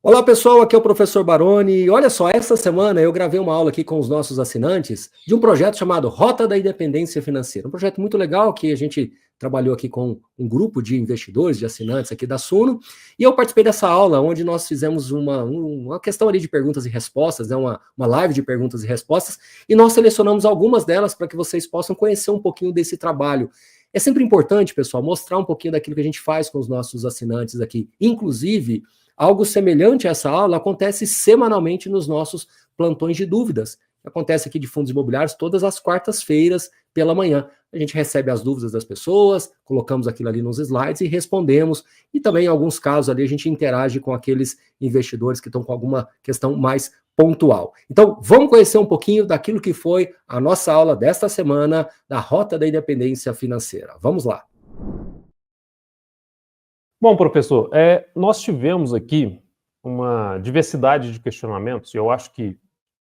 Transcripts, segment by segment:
Olá pessoal, aqui é o professor Baroni. Olha só, essa semana eu gravei uma aula aqui com os nossos assinantes de um projeto chamado Rota da Independência Financeira. Um projeto muito legal que a gente trabalhou aqui com um grupo de investidores, de assinantes aqui da Suno, e eu participei dessa aula onde nós fizemos uma questão ali de perguntas e respostas, né, uma live de perguntas e respostas, e nós selecionamos algumas delas para que vocês possam conhecer um pouquinho desse trabalho. É sempre importante, pessoal, mostrar um pouquinho daquilo que a gente faz com os nossos assinantes aqui. Inclusive, algo semelhante a essa aula acontece semanalmente nos nossos plantões de dúvidas. Acontece aqui de fundos imobiliários todas as quartas-feiras pela manhã. A gente recebe as dúvidas das pessoas, colocamos aquilo ali nos slides e respondemos. E também, em alguns casos ali, a gente interage com aqueles investidores que estão com alguma questão mais pontual. Então, vamos conhecer um pouquinho daquilo que foi a nossa aula desta semana da Rota da Independência Financeira. Vamos lá. Bom, professor, nós tivemos aqui uma diversidade de questionamentos e eu acho que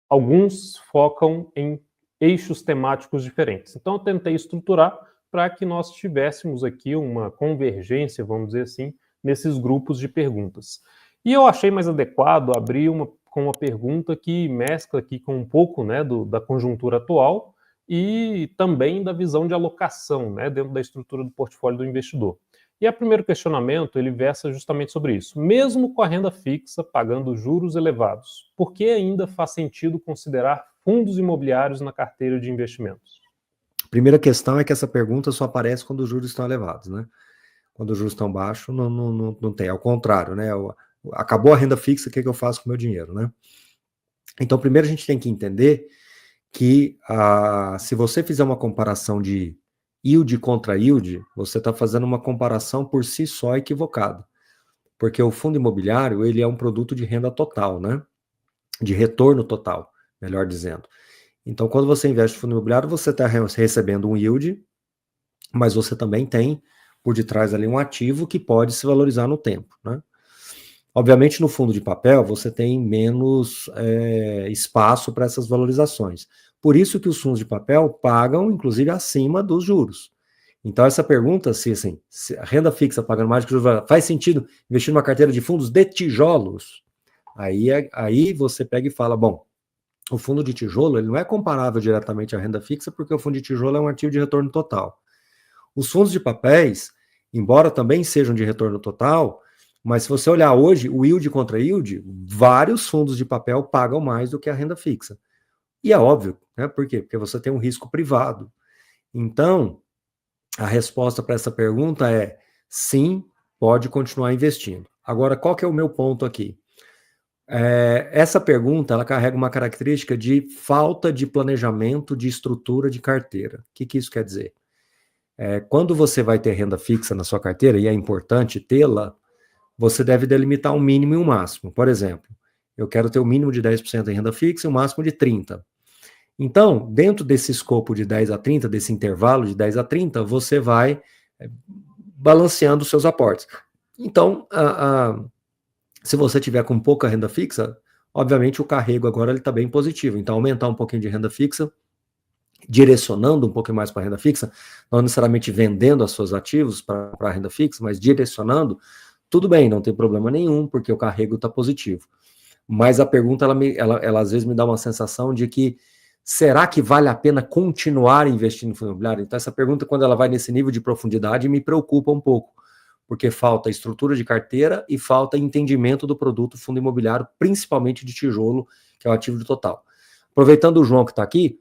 alguns focam em eixos temáticos diferentes. Então, eu tentei estruturar para que nós tivéssemos aqui uma convergência, vamos dizer assim, nesses grupos de perguntas. E eu achei mais adequado abrir com uma pergunta que mescla aqui com um pouco, né, da conjuntura atual e também da visão de alocação, né, dentro da estrutura do portfólio do investidor. E o primeiro questionamento, ele versa justamente sobre isso. Mesmo com a renda fixa pagando juros elevados, por que ainda faz sentido considerar fundos imobiliários na carteira de investimentos? Primeira questão é que essa pergunta só aparece quando os juros estão elevados, né? Quando os juros estão baixos, não tem. Ao contrário, né? Acabou a renda fixa, o que eu faço com o meu dinheiro, né? Então, primeiro a gente tem que entender que se você fizer uma comparação de yield contra yield, você está fazendo uma comparação por si só equivocada. Porque o fundo imobiliário, ele é um produto de renda total, né? De retorno total, melhor dizendo. Então, quando você investe em fundo imobiliário, você está recebendo um yield, mas você também tem por detrás ali um ativo que pode se valorizar no tempo, né? Obviamente, no fundo de papel, você tem menos espaço para essas valorizações. Por isso que os fundos de papel pagam, inclusive, acima dos juros. Então, essa pergunta, se a renda fixa pagando mais do que juros, faz sentido investir numa carteira de fundos de tijolos? Aí você pega e fala, bom, o fundo de tijolo ele não é comparável diretamente à renda fixa, porque o fundo de tijolo é um ativo de retorno total. Os fundos de papéis, embora também sejam de retorno total, mas se você olhar hoje, o yield contra yield, vários fundos de papel pagam mais do que a renda fixa. E é óbvio, né? Por quê? Porque você tem um risco privado. Então, a resposta para essa pergunta é sim, pode continuar investindo. Agora, qual que é o meu ponto aqui? Essa pergunta, ela carrega uma característica de falta de planejamento de estrutura de carteira. O que isso quer dizer? Quando você vai ter renda fixa na sua carteira, e é importante tê-la, você deve delimitar um mínimo e um máximo. Por exemplo, eu quero ter o mínimo de 10% em renda fixa e o máximo de 30%. Então, dentro desse escopo de 10 a 30, desse intervalo de 10 a 30, você vai balanceando os seus aportes. Então, se você tiver com pouca renda fixa, obviamente o carrego agora está bem positivo. Então, aumentar um pouquinho de renda fixa, direcionando um pouquinho mais para a renda fixa, não necessariamente vendendo os seus ativos para a renda fixa, mas direcionando, tudo bem, não tem problema nenhum, porque o carrego está positivo. Mas a pergunta, ela às vezes me dá uma sensação de que, será que vale a pena continuar investindo em fundo imobiliário? Então essa pergunta, quando ela vai nesse nível de profundidade, me preocupa um pouco, porque falta estrutura de carteira e falta entendimento do produto fundo imobiliário, principalmente de tijolo, que é o ativo de total. Aproveitando o João que está aqui,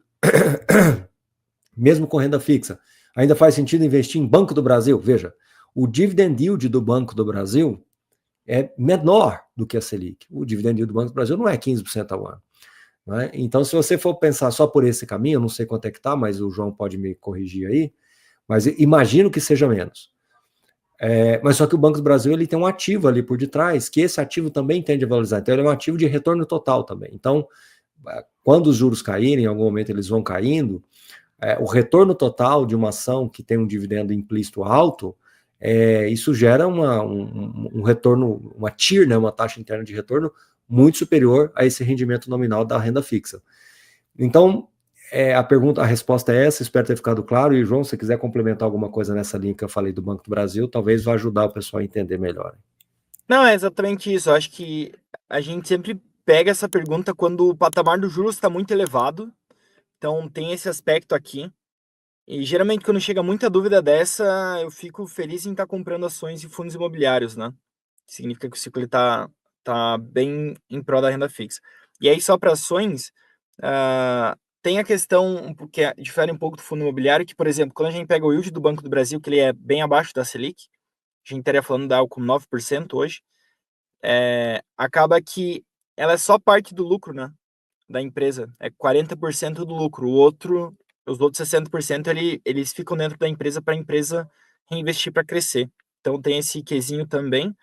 mesmo com renda fixa, ainda faz sentido investir em Banco do Brasil? Veja, o dividend yield do Banco do Brasil é menor do que a Selic. O dividend yield do Banco do Brasil não é 15% ao ano. Né? Então, se você for pensar só por esse caminho, eu não sei quanto é que está, mas o João pode me corrigir aí, mas imagino que seja menos. Mas só que o Banco do Brasil ele tem um ativo ali por detrás, que esse ativo também tende a valorizar. Então, ele é um ativo de retorno total também. Então, quando os juros caírem, em algum momento eles vão caindo, o retorno total de uma ação que tem um dividendo implícito alto, isso gera um retorno, uma TIR, né, uma taxa interna de retorno, muito superior a esse rendimento nominal da renda fixa. Então, a resposta é essa, espero ter ficado claro. E, João, se você quiser complementar alguma coisa nessa linha que eu falei do Banco do Brasil, talvez vá ajudar o pessoal a entender melhor. Não, é exatamente isso. Eu acho que a gente sempre pega essa pergunta quando o patamar do juros está muito elevado. Então tem esse aspecto aqui. E geralmente quando chega muita dúvida dessa, eu fico feliz em estar comprando ações e fundos imobiliários, né? Significa que o ciclo tá bem em prol da renda fixa. E aí só para ações, tem a questão que difere um pouco do fundo imobiliário, que, por exemplo, quando a gente pega o yield do Banco do Brasil, que ele é bem abaixo da Selic, a gente estaria falando de algo como 9% hoje, acaba que ela é só parte do lucro, né, da empresa. É 40% do lucro. Os outros 60% eles ficam dentro da empresa para a empresa reinvestir para crescer. Então tem esse quesinho também.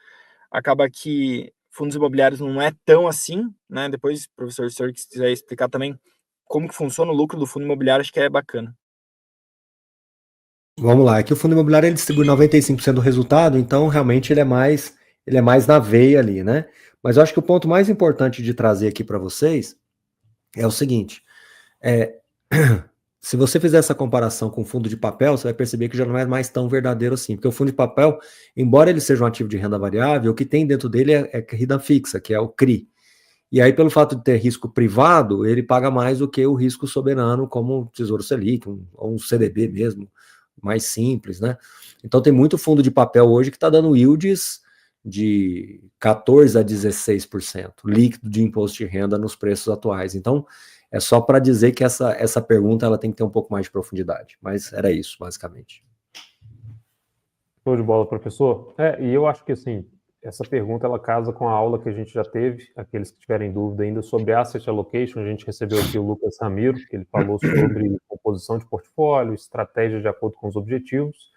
Acaba que fundos imobiliários não é tão assim, né? Depois, professor, se o senhor quiser explicar também como que funciona o lucro do fundo imobiliário, acho que é bacana. Vamos lá, é que o fundo imobiliário ele distribui 95% do resultado, então realmente ele é mais na veia ali, né? Mas eu acho que o ponto mais importante de trazer aqui para vocês é o seguinte: é, se você fizer essa comparação com o fundo de papel, você vai perceber que já não é mais tão verdadeiro assim, porque o fundo de papel, embora ele seja um ativo de renda variável, o que tem dentro dele é renda fixa, que é o CRI. E aí, pelo fato de ter risco privado, ele paga mais do que o risco soberano, como o Tesouro Selic, ou um CDB mesmo, mais simples, né? Então tem muito fundo de papel hoje que está dando yields de 14% a 16% líquido de imposto de renda nos preços atuais. Então, é só para dizer que essa pergunta ela tem que ter um pouco mais de profundidade. Mas era isso, basicamente. Show de bola, professor. E eu acho que, assim, essa pergunta, ela casa com a aula que a gente já teve, aqueles que tiverem dúvida ainda sobre asset allocation, a gente recebeu aqui o Lucas Ramiro, que ele falou sobre composição de portfólio, estratégia de acordo com os objetivos,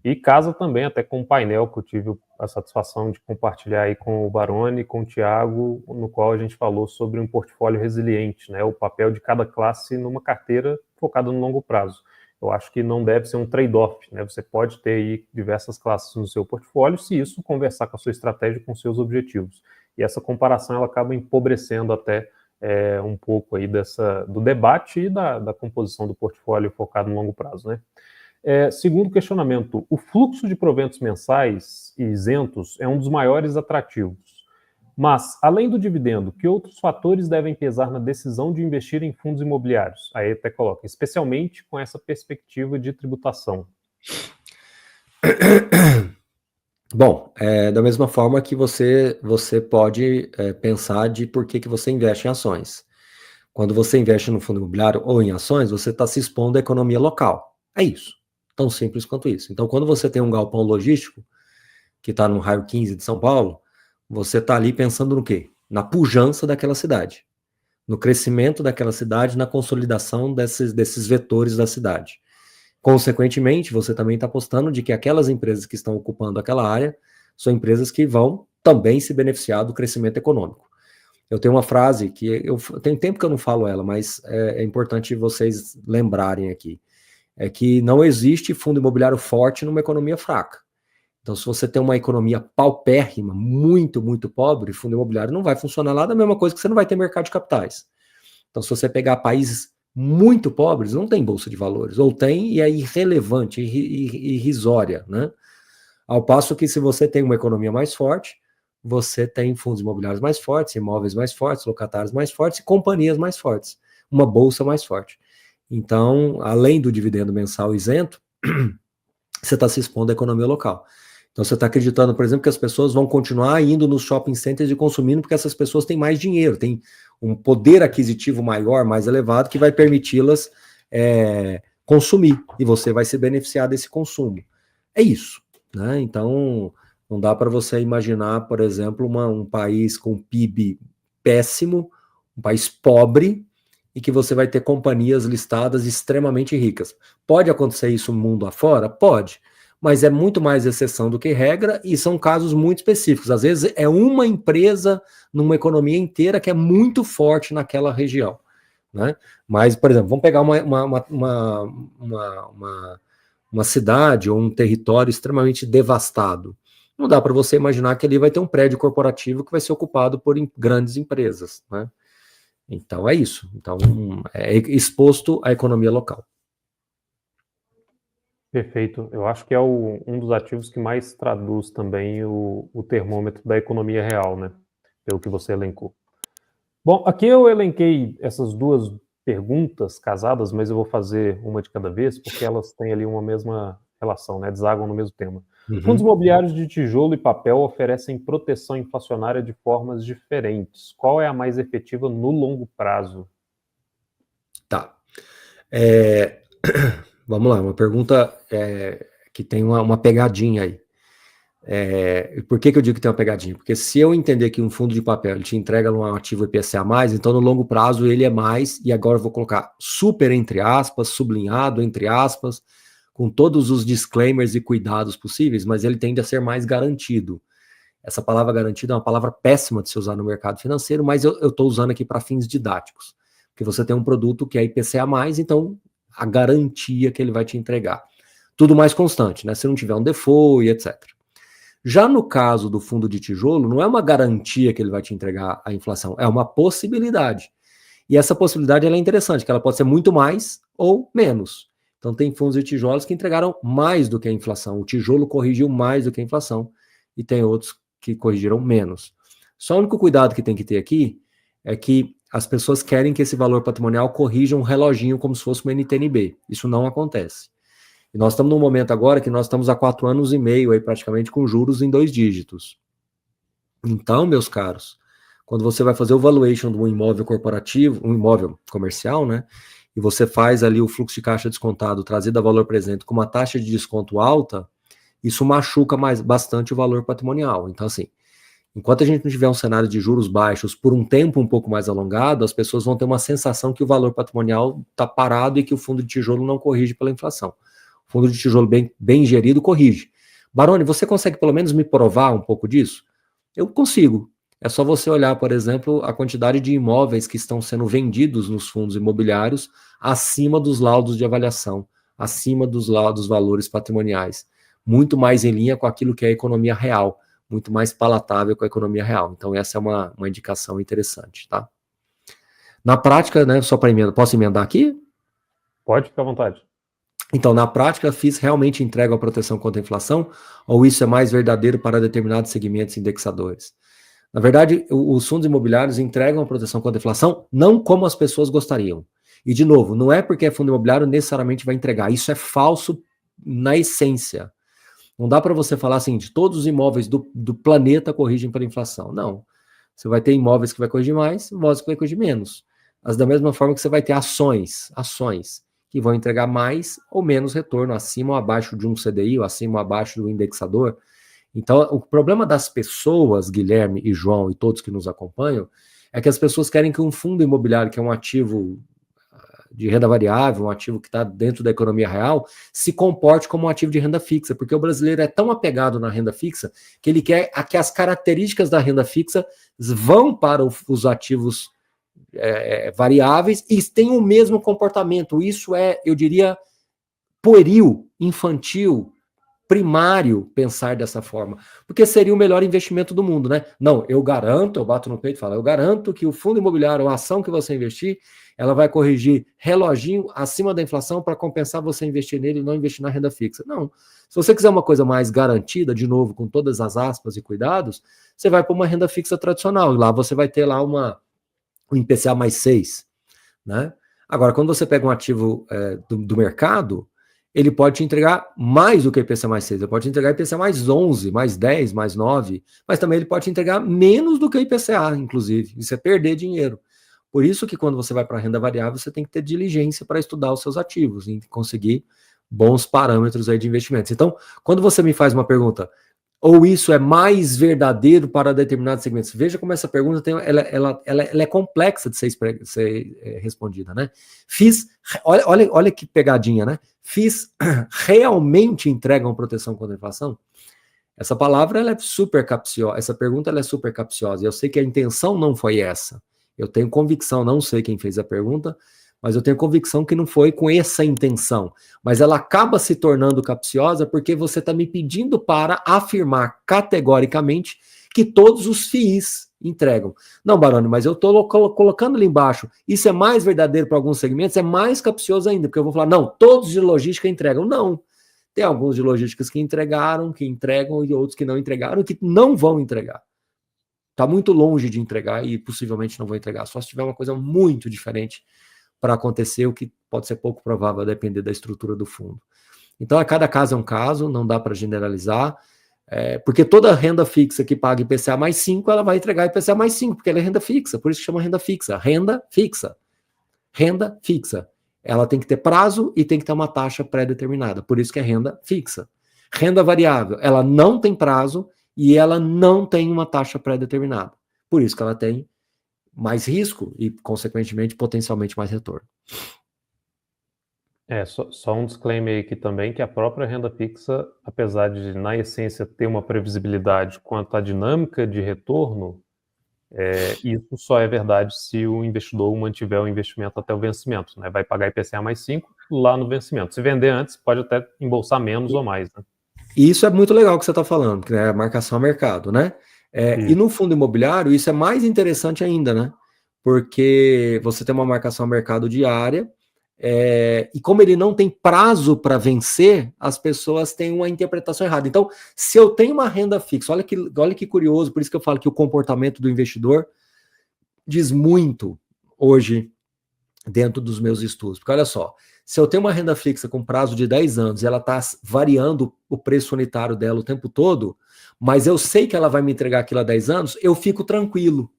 e casa também até com o painel que eu tive a satisfação de compartilhar aí com o Baroni e com o Thiago, no qual a gente falou sobre um portfólio resiliente, né, o papel de cada classe numa carteira focada no longo prazo. Eu acho que não deve ser um trade-off, né? Você pode ter aí diversas classes no seu portfólio, se isso conversar com a sua estratégia e com seus objetivos. E essa comparação ela acaba empobrecendo até um pouco aí do debate e da composição do portfólio focado no longo prazo, né? Segundo questionamento, o fluxo de proventos mensais e isentos é um dos maiores atrativos. Mas, além do dividendo, que outros fatores devem pesar na decisão de investir em fundos imobiliários? Aí até coloca, especialmente com essa perspectiva de tributação. Bom, da mesma forma que você pode pensar de por que você investe em ações. Quando você investe no fundo imobiliário ou em ações, você está se expondo à economia local. É isso. Tão simples quanto isso. Então, quando você tem um galpão logístico, que está no raio 15 de São Paulo, você está ali pensando no quê? Na pujança daquela cidade, no crescimento daquela cidade, na consolidação desses vetores da cidade. Consequentemente, você também está apostando de que aquelas empresas que estão ocupando aquela área são empresas que vão também se beneficiar do crescimento econômico. Eu tenho uma frase que tem tempo que eu não falo ela, mas é importante vocês lembrarem aqui. É que não existe fundo imobiliário forte numa economia fraca. Então, se você tem uma economia paupérrima, muito, muito pobre, fundo imobiliário não vai funcionar lá, da mesma coisa que você não vai ter mercado de capitais. Então, se você pegar países muito pobres, não tem bolsa de valores, ou tem e é irrelevante, irrisória, né? Ao passo que se você tem uma economia mais forte, você tem fundos imobiliários mais fortes, imóveis mais fortes, locatários mais fortes e companhias mais fortes, uma bolsa mais forte. Então, além do dividendo mensal isento, você está se expondo à economia local. Então, você está acreditando, por exemplo, que as pessoas vão continuar indo nos shopping centers e consumindo porque essas pessoas têm mais dinheiro, têm um poder aquisitivo maior, mais elevado, que vai permiti-las consumir, e você vai se beneficiar desse consumo. É isso, né? Então, não dá para você imaginar, por exemplo, um país com PIB péssimo, um país pobre, e que você vai ter companhias listadas extremamente ricas. Pode acontecer isso no mundo afora? Pode, mas é muito mais exceção do que regra, e são casos muito específicos. Às vezes é uma empresa numa economia inteira que é muito forte naquela região, né? Mas, por exemplo, vamos pegar uma cidade ou um território extremamente devastado. Não dá para você imaginar que ali vai ter um prédio corporativo que vai ser ocupado por grandes empresas, né? Então é isso. Então é exposto à economia local. Perfeito. Eu acho que é um dos ativos que mais traduz também o termômetro da economia real, né? Pelo que você elencou. Bom, aqui eu elenquei essas duas perguntas casadas, mas eu vou fazer uma de cada vez, porque elas têm ali uma mesma relação, né? Desaguam no mesmo tema. Fundos imobiliários de tijolo e papel oferecem proteção inflacionária de formas diferentes. Qual é a mais efetiva no longo prazo? Tá. Vamos lá, uma pergunta que tem uma pegadinha aí. Por que eu digo que tem uma pegadinha? Porque se eu entender que um fundo de papel ele te entrega um ativo IPCA+, então no longo prazo ele é mais, e agora eu vou colocar super entre aspas, sublinhado entre aspas, com todos os disclaimers e cuidados possíveis, mas ele tende a ser mais garantido. Essa palavra garantido é uma palavra péssima de se usar no mercado financeiro, mas eu estou usando aqui para fins didáticos. Porque você tem um produto que é IPCA+, então a garantia que ele vai te entregar. Tudo mais constante, né? Se não tiver um default e etc. Já no caso do fundo de tijolo, não é uma garantia que ele vai te entregar a inflação, é uma possibilidade. E essa possibilidade ela é interessante, que ela pode ser muito mais ou menos. Então tem fundos de tijolos que entregaram mais do que a inflação. O tijolo corrigiu mais do que a inflação e tem outros que corrigiram menos. Só o único cuidado que tem que ter aqui é que as pessoas querem que esse valor patrimonial corrija um reloginho como se fosse uma NTNB. Isso não acontece. E nós estamos num momento agora que nós estamos há 4 anos e meio aí praticamente com juros em 2 dígitos. Então, meus caros, quando você vai fazer o valuation de um imóvel corporativo, um imóvel comercial, né? E você faz ali o fluxo de caixa descontado trazido a valor presente com uma taxa de desconto alta, isso machuca bastante o valor patrimonial. Então, assim, enquanto a gente não tiver um cenário de juros baixos por um tempo um pouco mais alongado, as pessoas vão ter uma sensação que o valor patrimonial está parado e que o fundo de tijolo não corrige pela inflação. O fundo de tijolo bem gerido corrige. Baroni, você consegue pelo menos me provar um pouco disso? Eu consigo. É só você olhar, por exemplo, a quantidade de imóveis que estão sendo vendidos nos fundos imobiliários acima dos laudos de avaliação, acima dos valores patrimoniais. Muito mais em linha com aquilo que é a economia real, muito mais palatável com a economia real. Então essa é uma indicação interessante, tá? Na prática, né, só para emendar, posso emendar aqui? Pode, ficar à vontade. Então, na prática, FIIs realmente entregam a proteção contra a inflação, ou isso é mais verdadeiro para determinados segmentos indexadores? Na verdade, os fundos imobiliários entregam a proteção contra a inflação não como as pessoas gostariam. E, de novo, não é porque é fundo imobiliário necessariamente vai entregar. Isso é falso na essência. Não dá para você falar assim, de todos os imóveis do planeta corrigem pela inflação. Não. Você vai ter imóveis que vai corrigir mais, imóveis que vai corrigir menos. Mas da mesma forma que você vai ter ações que vão entregar mais ou menos retorno, acima ou abaixo de um CDI, ou acima ou abaixo do indexador. Então, o problema das pessoas, Guilherme e João e todos que nos acompanham, é que as pessoas querem que um fundo imobiliário, que é um ativo de renda variável, um ativo que está dentro da economia real, se comporte como um ativo de renda fixa, porque o brasileiro é tão apegado na renda fixa que ele quer que as características da renda fixa vão para os ativos variáveis e têm o mesmo comportamento. Isso é, eu diria, pueril, infantil, primário pensar dessa forma, porque seria o melhor investimento do mundo, né? Não, eu garanto, eu bato no peito e falo, eu garanto que o fundo imobiliário, a ação que você investir, ela vai corrigir reloginho acima da inflação para compensar você investir nele e não investir na renda fixa. Não. Se você quiser uma coisa mais garantida, de novo, com todas as aspas e cuidados, você vai para uma renda fixa tradicional. Lá você vai ter lá um IPCA mais 6, né? Agora, quando você pega um ativo do mercado, ele pode te entregar mais do que IPCA mais 6, ele pode te entregar IPCA mais 11, mais 10, mais 9, mas também ele pode te entregar menos do que IPCA, inclusive. Isso é perder dinheiro. Por isso que quando você vai para a renda variável, você tem que ter diligência para estudar os seus ativos e conseguir bons parâmetros aí de investimentos. Então, quando você me faz uma pergunta, ou isso é mais verdadeiro para determinados segmentos? Veja como essa pergunta ela é complexa de ser respondida, né? Olha que pegadinha, né? FIIs realmente entregam proteção contra a inflação? Essa palavra ela é super capciosa, essa pergunta ela é super capciosa. Eu sei que a intenção não foi essa. Eu tenho convicção, não sei quem fez a pergunta, mas eu tenho convicção que não foi com essa intenção. Mas ela acaba se tornando capciosa porque você está me pedindo para afirmar categoricamente que todos os FIIs entregam. Não, Baroni, mas eu estou colocando ali embaixo. Isso é mais verdadeiro para alguns segmentos, é mais capcioso ainda, porque eu vou falar, não, todos de logística entregam. Não. Tem alguns de logísticas que entregaram, que entregam, e outros que não entregaram, que não vão entregar. Está muito longe de entregar e possivelmente não vão entregar, só se tiver uma coisa muito diferente para acontecer, o que pode ser pouco provável, a depender da estrutura do fundo. Então, a cada caso é um caso, não dá para generalizar, porque toda renda fixa que paga IPCA mais 5, ela vai entregar IPCA mais 5, porque ela é renda fixa, por isso que chama renda fixa. Renda fixa. Renda fixa. Ela tem que ter prazo e tem que ter uma taxa pré-determinada, por isso que é renda fixa. Renda variável, ela não tem prazo e ela não tem uma taxa pré-determinada, por isso que ela tem mais risco e, consequentemente, potencialmente mais retorno. Só um disclaimer aqui também, que a própria renda fixa, apesar de, na essência, ter uma previsibilidade quanto à dinâmica de retorno, isso só é verdade se o investidor mantiver o investimento até o vencimento, né? Vai pagar IPCA mais 5 lá no vencimento. Se vender antes, pode até embolsar menos ou mais, né? E isso é muito legal que você está falando, que é a marcação a mercado, né? E no fundo imobiliário, isso é mais interessante ainda, né? Porque você tem uma marcação a mercado diária, e como ele não tem prazo para vencer, as pessoas têm uma interpretação errada. Então, se eu tenho uma renda fixa, olha que curioso, por isso que eu falo que o comportamento do investidor diz muito hoje dentro dos meus estudos. Porque olha só, se eu tenho uma renda fixa com prazo de 10 anos e ela está variando o preço unitário dela o tempo todo, mas eu sei que ela vai me entregar aquilo há 10 anos, eu fico tranquilo.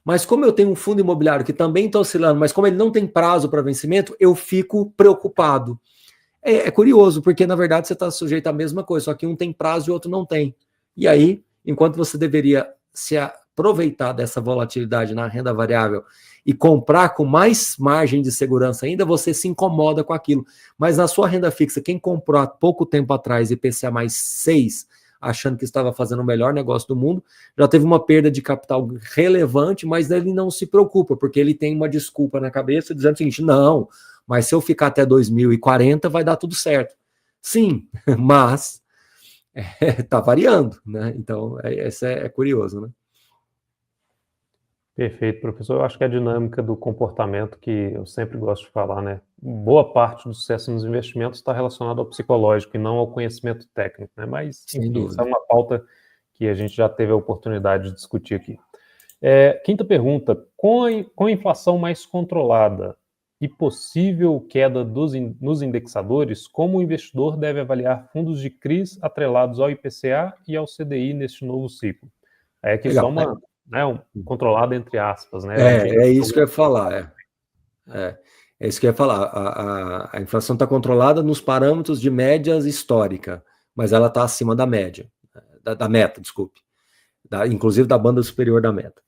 Mas como eu tenho um fundo imobiliário que também está oscilando, mas como ele não tem prazo para vencimento, eu fico preocupado. É curioso, porque na verdade você está sujeito à mesma coisa, só que um tem prazo e o outro não tem. E aí, enquanto você deveria se aproveitar dessa volatilidade na renda variável e comprar com mais margem de segurança ainda, você se incomoda com aquilo. Mas na sua renda fixa, quem comprou há pouco tempo atrás IPCA mais 6, achando que estava fazendo o melhor negócio do mundo, já teve uma perda de capital relevante, mas ele não se preocupa, porque ele tem uma desculpa na cabeça dizendo o seguinte: não, mas se eu ficar até 2040 vai dar tudo certo. Sim, mas está variando, né? Então, isso é curioso, né? Perfeito, professor. Eu acho que a dinâmica do comportamento, que eu sempre gosto de falar, né? Boa parte do sucesso nos investimentos está relacionado ao psicológico e não ao conhecimento técnico, né? Mas, enfim, isso é uma pauta que a gente já teve a oportunidade de discutir aqui. Quinta pergunta: com a inflação mais controlada e possível queda nos indexadores, como o investidor deve avaliar fundos de CRIs atrelados ao IPCA e ao CDI neste novo ciclo? Aqui legal, só uma... controlado entre aspas, né? É isso que eu ia falar. É isso que eu ia falar. A inflação está controlada nos parâmetros de médias histórica, mas ela está acima da média, da meta, desculpe, inclusive da banda superior da meta.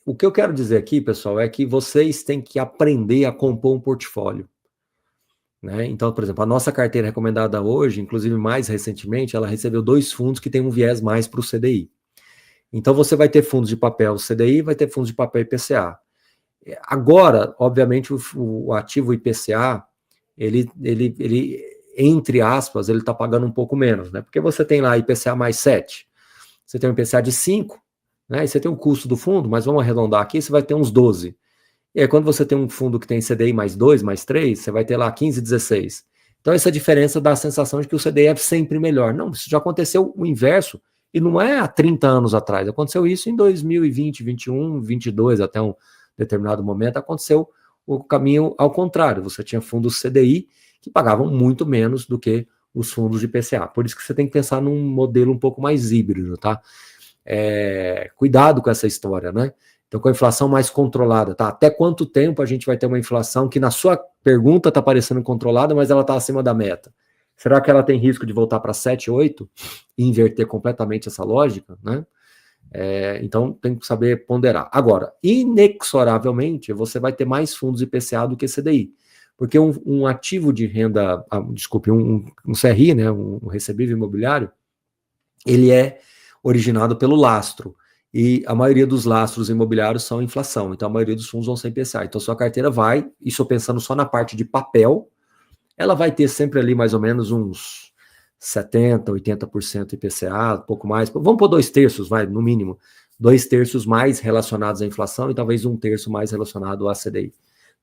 O que eu quero dizer aqui, pessoal, é que vocês têm que aprender a compor um portfólio, né? Então, por exemplo, a nossa carteira recomendada hoje, inclusive mais recentemente, ela recebeu 2 fundos que têm um viés mais para o CDI. Então, você vai ter fundos de papel CDI, vai ter fundos de papel IPCA. Agora, obviamente, o ativo IPCA, ele entre aspas, ele está pagando um pouco menos, né? Porque você tem lá IPCA mais 7, você tem um IPCA de 5, né? E você tem o custo do fundo, mas vamos arredondar aqui, você vai ter uns 12. E aí, quando você tem um fundo que tem CDI mais 2, mais 3, você vai ter lá 15, 16. Então, essa diferença dá a sensação de que o CDI é sempre melhor. Não, isso já aconteceu o inverso. E não é há 30 anos atrás, aconteceu isso em 2020, 21, 22, até um determinado momento, aconteceu o caminho ao contrário. Você tinha fundos CDI que pagavam muito menos do que os fundos de IPCA. Por isso que você tem que pensar num modelo um pouco mais híbrido, tá? Cuidado com essa história, né? Então, com a inflação mais controlada, tá? Até quanto tempo a gente vai ter uma inflação que na sua pergunta está parecendo controlada, mas ela está acima da meta? Será que ela tem risco de voltar para 7, 8 e inverter completamente essa lógica, né? Então, tem que saber ponderar. Agora, inexoravelmente, você vai ter mais fundos IPCA do que CDI, porque um ativo de renda, um CRI, né, um recebível imobiliário, ele é originado pelo lastro, e a maioria dos lastros imobiliários são inflação, então a maioria dos fundos vão ser IPCA. Então, sua carteira vai, isso pensando só na parte de papel, ela vai ter sempre ali mais ou menos uns 70%, 80% IPCA, um pouco mais. Vamos pôr 2/3, vai, no mínimo. 2/3 mais relacionados à inflação e talvez 1/3 mais relacionado ao CDI.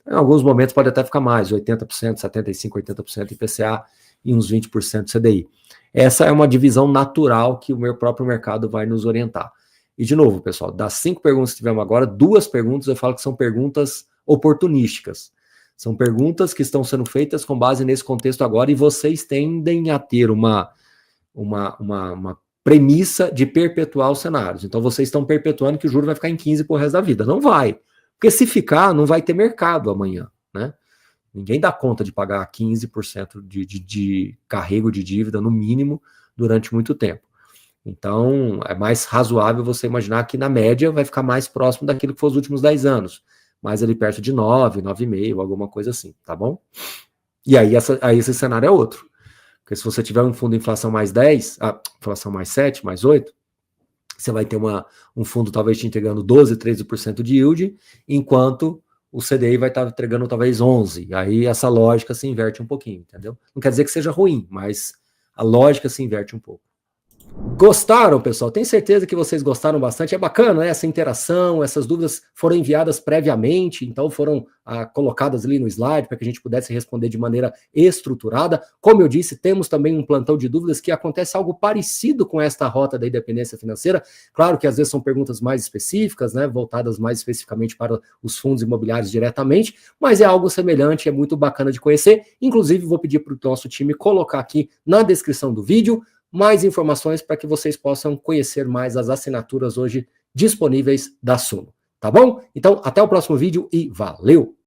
Em alguns momentos pode até ficar mais, 80%, 75%, 80% IPCA e uns 20% CDI. Essa é uma divisão natural que o meu próprio mercado vai nos orientar. E, de novo, pessoal, das 5 perguntas que tivemos agora, 2 perguntas eu falo que são perguntas oportunísticas. São perguntas que estão sendo feitas com base nesse contexto agora e vocês tendem a ter uma premissa de perpetuar os cenários. Então, vocês estão perpetuando que o juro vai ficar em 15% pro resto da vida. Não vai. Porque se ficar, não vai ter mercado amanhã, né? Ninguém dá conta de pagar 15% de carrego de dívida, no mínimo, durante muito tempo. Então, é mais razoável você imaginar que, na média, vai ficar mais próximo daquilo que foi os últimos 10 anos. Mais ali perto de 9, 9,5, alguma coisa assim, tá bom? E aí, esse cenário é outro. Porque se você tiver um fundo de inflação mais 10, inflação mais 7, mais 8, você vai ter um fundo talvez te entregando 12, 13% de yield, enquanto o CDI vai estar entregando talvez 11%. Aí essa lógica se inverte um pouquinho, entendeu? Não quer dizer que seja ruim, mas a lógica se inverte um pouco. Gostaram, pessoal? Tenho certeza que vocês gostaram bastante. É bacana, né? Essa interação, essas dúvidas foram enviadas previamente, então foram colocadas ali no slide para que a gente pudesse responder de maneira estruturada. Como eu disse, temos também um plantão de dúvidas que acontece algo parecido com esta rota da independência financeira. Claro que às vezes são perguntas mais específicas, né? Voltadas mais especificamente para os fundos imobiliários diretamente, mas é algo semelhante, é muito bacana de conhecer. Inclusive, vou pedir para o nosso time colocar aqui na descrição do vídeo mais informações para que vocês possam conhecer mais as assinaturas hoje disponíveis da Suno, tá bom? Então, até o próximo vídeo e valeu!